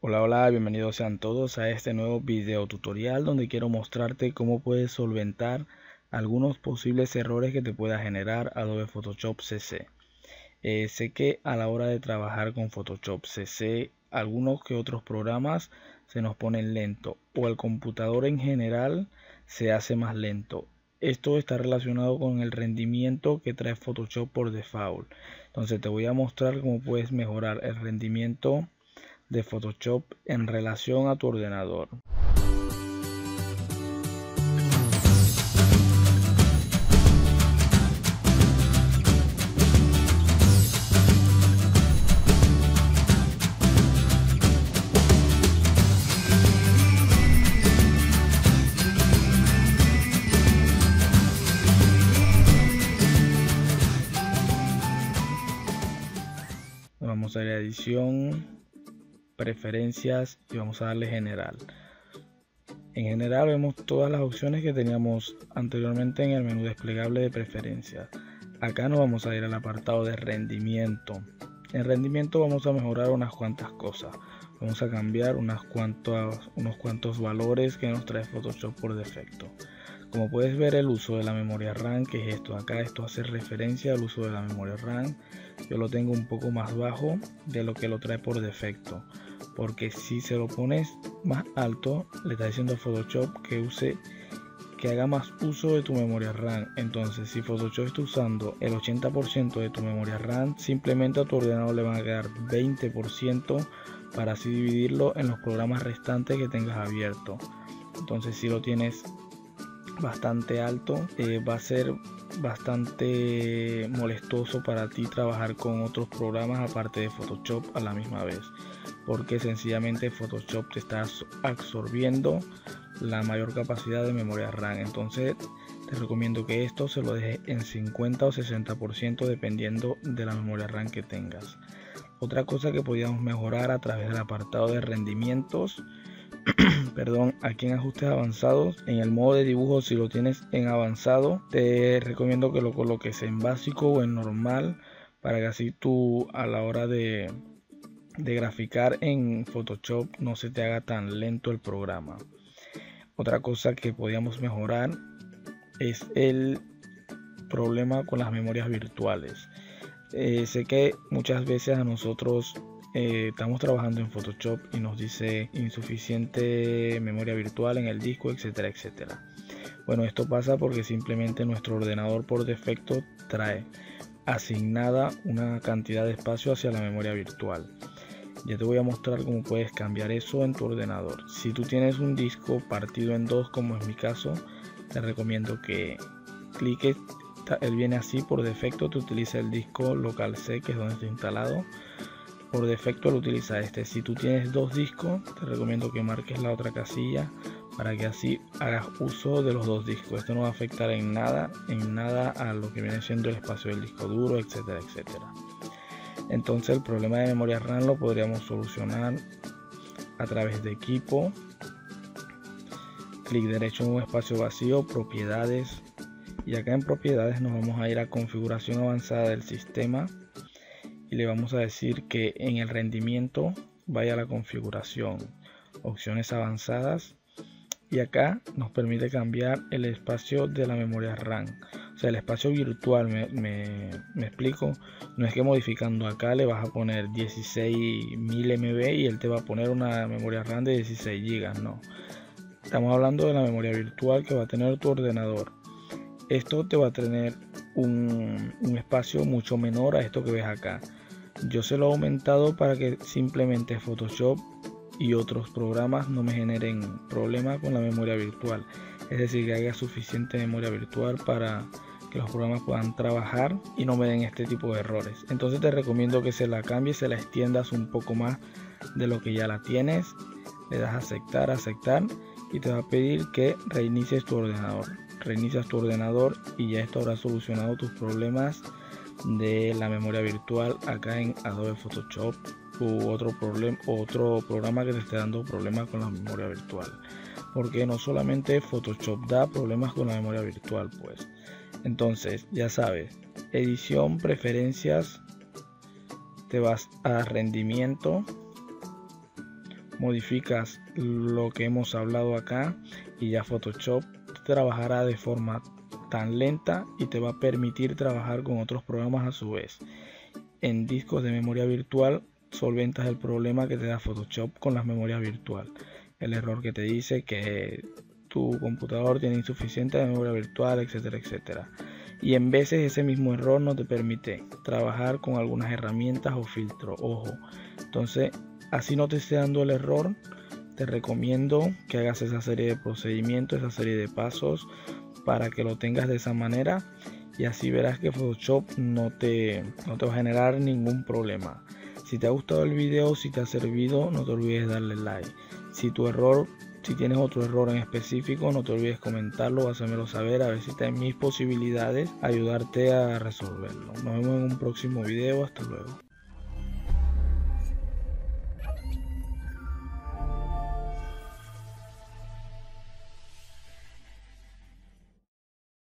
Hola, hola, bienvenidos sean todos a este nuevo video tutorial donde quiero mostrarte cómo puedes solventar algunos posibles errores que te pueda generar Adobe Photoshop CC. Sé que a la hora de trabajar con Photoshop CC, algunos que otros programas se nos ponen lento o el computador en general se hace más lento. Esto está relacionado con el rendimiento que trae Photoshop por default. Entonces te voy a mostrar cómo puedes mejorar el rendimiento de Photoshop en relación a tu ordenador. Vamos a ir a edición, preferencias y vamos a darle general. En general vemos todas las opciones que teníamos anteriormente en el menú desplegable de preferencias. Acá nos vamos a ir al apartado de rendimiento. En rendimiento vamos a mejorar unas cuantas cosas. Vamos a cambiar unos cuantos valores que nos trae Photoshop por defecto. Como puedes ver, el uso de la memoria RAM, que es esto acá, esto hace referencia al uso de la memoria RAM. Yo lo tengo un poco más bajo de lo que lo trae por defecto, porque si se lo pones más alto le está diciendo a Photoshop que haga más uso de tu memoria RAM. Entonces, si Photoshop está usando el 80% de tu memoria RAM, simplemente a tu ordenador le van a quedar 20% para así dividirlo en los programas restantes que tengas abierto. Entonces, si lo tienes bastante alto, va a ser bastante molestoso para ti trabajar con otros programas aparte de Photoshop a la misma vez, porque sencillamente Photoshop te está absorbiendo la mayor capacidad de memoria RAM. Entonces te recomiendo que esto se lo dejes en 50 o 60% dependiendo de la memoria RAM que tengas. Otra cosa que podríamos mejorar a través del apartado de rendimientos, perdón, aquí en ajustes avanzados, en el modo de dibujo, si lo tienes en avanzado, te recomiendo que lo coloques en básico o en normal, para que así tú a la hora de graficar en Photoshop no se te haga tan lento el programa. Otra cosa que podríamos mejorar es el problema con las memorias virtuales. Sé que muchas veces a nosotros estamos trabajando en Photoshop y nos dice insuficiente memoria virtual en el disco, etcétera, etcétera. Bueno, esto pasa porque simplemente nuestro ordenador por defecto trae asignada una cantidad de espacio hacia la memoria virtual. Ya te voy a mostrar cómo puedes cambiar eso en tu ordenador. Si tú tienes un disco partido en dos, como es mi caso, te recomiendo que cliques. Él viene así por defecto, te utiliza el disco local C, que es donde está instalado. Por defecto lo utiliza este. Si tú tienes dos discos, te recomiendo que marques la otra casilla para que así hagas uso de los dos discos. Esto no va a afectar en nada a lo que viene siendo el espacio del disco duro, etcétera, etcétera. Entonces el problema de memoria RAM lo podríamos solucionar a través de equipo, clic derecho en un espacio vacío, propiedades, y acá en propiedades nos vamos a ir a configuración avanzada del sistema y le vamos a decir que en el rendimiento vaya a la configuración, opciones avanzadas, y acá nos permite cambiar el espacio de la memoria RAM. O sea, el espacio virtual, me explico, no es que modificando acá le vas a poner 16.000 MB y él te va a poner una memoria RAM de 16 GB, no. Estamos hablando de la memoria virtual que va a tener tu ordenador. Esto te va a tener un espacio mucho menor a esto que ves acá. Yo se lo he aumentado para que simplemente Photoshop y otros programas no me generen problemas con la memoria virtual. Es decir, que haya suficiente memoria virtual para que los programas puedan trabajar y no me den este tipo de errores. Entonces te recomiendo que se la cambies, se la extiendas un poco más de lo que ya la tienes. Le das a aceptar, aceptar, y te va a pedir que reinicies tu ordenador. Reinicias tu ordenador y ya esto habrá solucionado tus problemas de la memoria virtual acá en Adobe Photoshop u otro programa que te esté dando problemas con la memoria virtual, porque no solamente Photoshop da problemas con la memoria virtual, pues. Entonces ya sabes, edición, preferencias, te vas a rendimiento, modificas lo que hemos hablado acá y ya Photoshop trabajará de forma tan lenta y te va a permitir trabajar con otros programas a su vez. En discos de memoria virtual solventas el problema que te da Photoshop con las memorias virtual, el error que te dice que tu computador tiene insuficiente memoria virtual, etcétera, etcétera. Y en veces ese mismo error no te permite trabajar con algunas herramientas o filtros, ojo. Entonces, así no te esté dando el error, te recomiendo que hagas esa serie de procedimientos, esa serie de pasos para que lo tengas de esa manera, y así verás que Photoshop no te va a generar ningún problema. Si te ha gustado el video, si te ha servido, no te olvides darle like. Si tienes otro error en específico, no te olvides comentarlo o hacérmelo saber, a ver si está en mis posibilidades ayudarte a resolverlo. Nos vemos en un próximo video. Hasta luego.